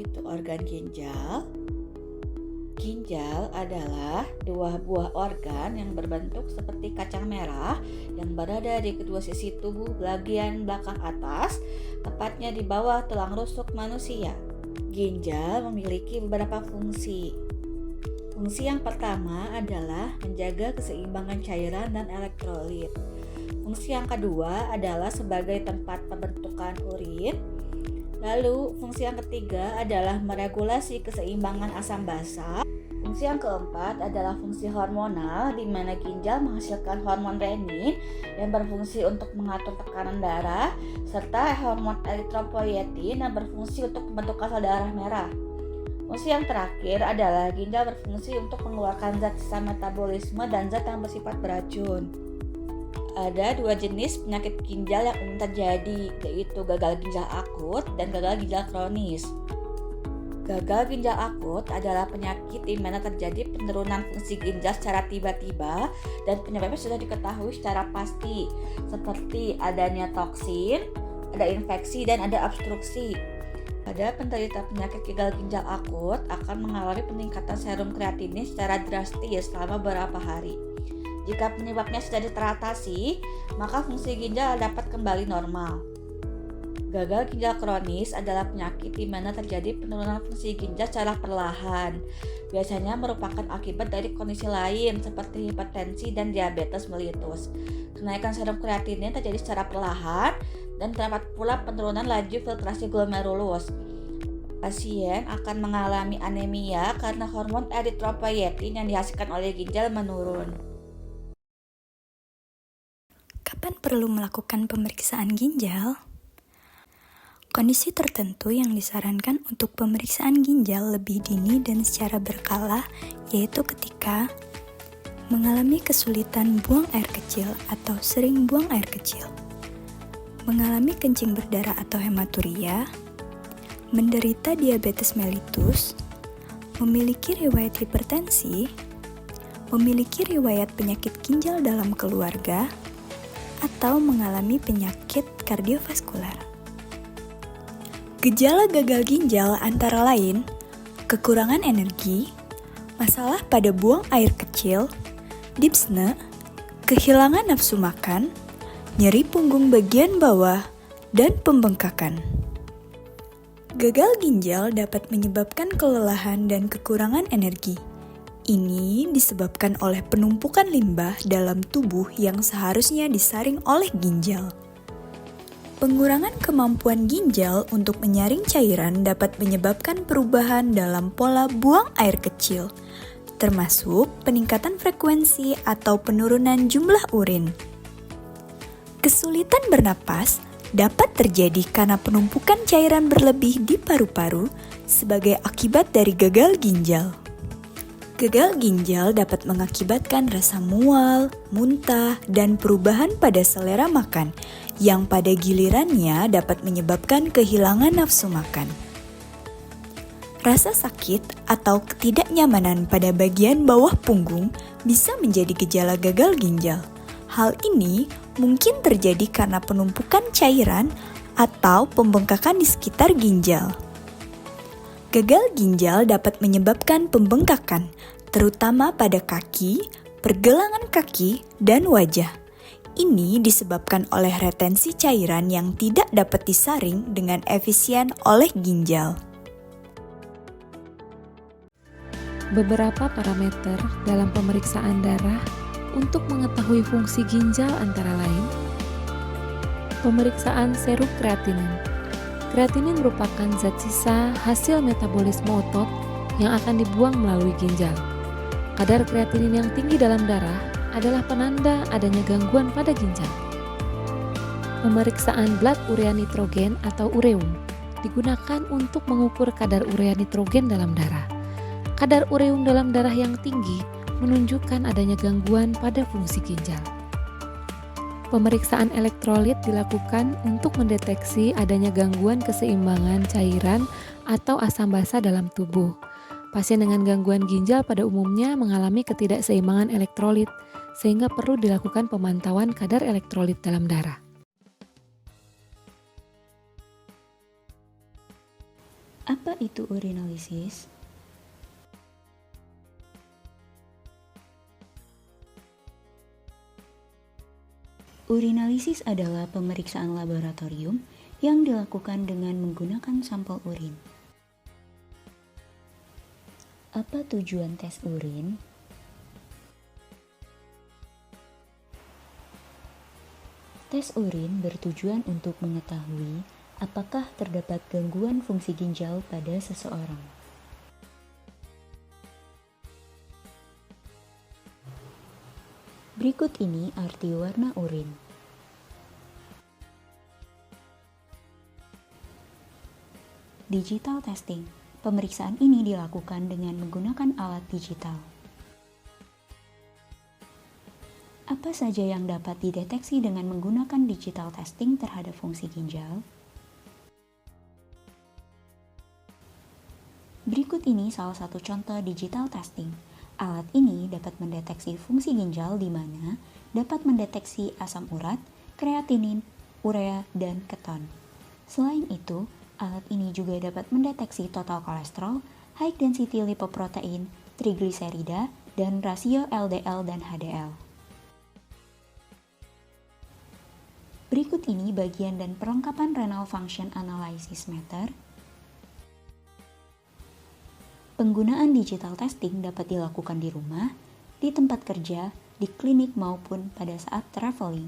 itu organ ginjal? Ginjal adalah dua buah organ yang berbentuk seperti kacang merah yang berada di kedua sisi tubuh bagian belakang atas, tepatnya di bawah tulang rusuk manusia. Ginjal memiliki beberapa fungsi. Fungsi yang pertama adalah menjaga keseimbangan cairan dan elektrolit. Fungsi yang kedua adalah sebagai tempat pembentukan urin. Lalu, fungsi yang ketiga adalah meregulasi keseimbangan asam basa. Fungsi yang keempat adalah fungsi hormonal, di mana ginjal menghasilkan hormon renin yang berfungsi untuk mengatur tekanan darah, serta hormon eritropoietin yang berfungsi untuk membentuk sel darah merah. Fungsi yang terakhir adalah ginjal berfungsi untuk mengeluarkan zat sisa metabolisme dan zat yang bersifat beracun. Ada dua jenis penyakit ginjal yang umum terjadi, yaitu gagal ginjal akut dan gagal ginjal kronis. Gagal ginjal akut adalah penyakit di mana terjadi penurunan fungsi ginjal secara tiba-tiba dan penyebabnya sudah diketahui secara pasti, seperti adanya toksin, ada infeksi, dan ada obstruksi. Pada penderita penyakit gagal ginjal akut akan mengalami peningkatan serum kreatinin secara drastis selama beberapa hari. Jika penyebabnya sudah teratasi, maka fungsi ginjal dapat kembali normal. Gagal ginjal kronis adalah penyakit di mana terjadi penurunan fungsi ginjal secara perlahan. Biasanya merupakan akibat dari kondisi lain seperti hipertensi dan diabetes mellitus. Kenaikan serum kreatinin terjadi secara perlahan dan terdapat pula penurunan laju filtrasi glomerulus. Pasien akan mengalami anemia karena hormon eritropoietin yang dihasilkan oleh ginjal menurun. Kapan perlu melakukan pemeriksaan ginjal? Kondisi tertentu yang disarankan untuk pemeriksaan ginjal lebih dini dan secara berkala, yaitu ketika mengalami kesulitan buang air kecil atau sering buang air kecil, mengalami kencing berdarah atau hematuria, menderita diabetes mellitus, memiliki riwayat hipertensi, memiliki riwayat penyakit ginjal dalam keluarga, atau mengalami penyakit kardiovaskular. Gejala gagal ginjal antara lain kekurangan energi, masalah pada buang air kecil, dyspnea, kehilangan nafsu makan, nyeri punggung bagian bawah, dan pembengkakan. Gagal ginjal dapat menyebabkan kelelahan dan kekurangan energi. Ini disebabkan oleh penumpukan limbah dalam tubuh yang seharusnya disaring oleh ginjal. Pengurangan kemampuan ginjal untuk menyaring cairan dapat menyebabkan perubahan dalam pola buang air kecil, termasuk peningkatan frekuensi atau penurunan jumlah urin. Kesulitan bernapas dapat terjadi karena penumpukan cairan berlebih di paru-paru sebagai akibat dari gagal ginjal. Gagal ginjal dapat mengakibatkan rasa mual, muntah, dan perubahan pada selera makan yang pada gilirannya dapat menyebabkan kehilangan nafsu makan. Rasa sakit atau ketidaknyamanan pada bagian bawah punggung bisa menjadi gejala gagal ginjal. Hal ini mungkin terjadi karena penumpukan cairan atau pembengkakan di sekitar ginjal. Gagal ginjal dapat menyebabkan pembengkakan, terutama pada kaki, pergelangan kaki, dan wajah. Ini disebabkan oleh retensi cairan yang tidak dapat disaring dengan efisien oleh ginjal. Beberapa parameter dalam pemeriksaan darah untuk mengetahui fungsi ginjal antara lain: pemeriksaan serum kreatinin. Kreatinin merupakan zat sisa hasil metabolisme otot yang akan dibuang melalui ginjal. Kadar kreatinin yang tinggi dalam darah adalah penanda adanya gangguan pada ginjal. Pemeriksaan blood urea nitrogen atau ureum digunakan untuk mengukur kadar urea nitrogen dalam darah. Kadar ureum dalam darah yang tinggi menunjukkan adanya gangguan pada fungsi ginjal. Pemeriksaan elektrolit dilakukan untuk mendeteksi adanya gangguan keseimbangan cairan atau asam basa dalam tubuh. Pasien dengan gangguan ginjal pada umumnya mengalami ketidakseimbangan elektrolit, sehingga perlu dilakukan pemantauan kadar elektrolit dalam darah. Apa itu urinalisis? Urinalisis adalah pemeriksaan laboratorium yang dilakukan dengan menggunakan sampel urin. Apa tujuan tes urin? Tes urin bertujuan untuk mengetahui apakah terdapat gangguan fungsi ginjal pada seseorang. Berikut ini arti warna urin. Digital testing. Pemeriksaan ini dilakukan dengan menggunakan alat digital. Apa saja yang dapat dideteksi dengan menggunakan digital testing terhadap fungsi ginjal? Berikut ini salah satu contoh digital testing. Alat ini dapat mendeteksi fungsi ginjal di mana dapat mendeteksi asam urat, kreatinin, urea, dan keton. Selain itu, alat ini juga dapat mendeteksi total kolesterol, high density lipoprotein, trigliserida, dan rasio LDL dan HDL. Berikut ini bagian dan perlengkapan renal function analysis meter. Penggunaan digital testing dapat dilakukan di rumah, di tempat kerja, di klinik maupun pada saat traveling.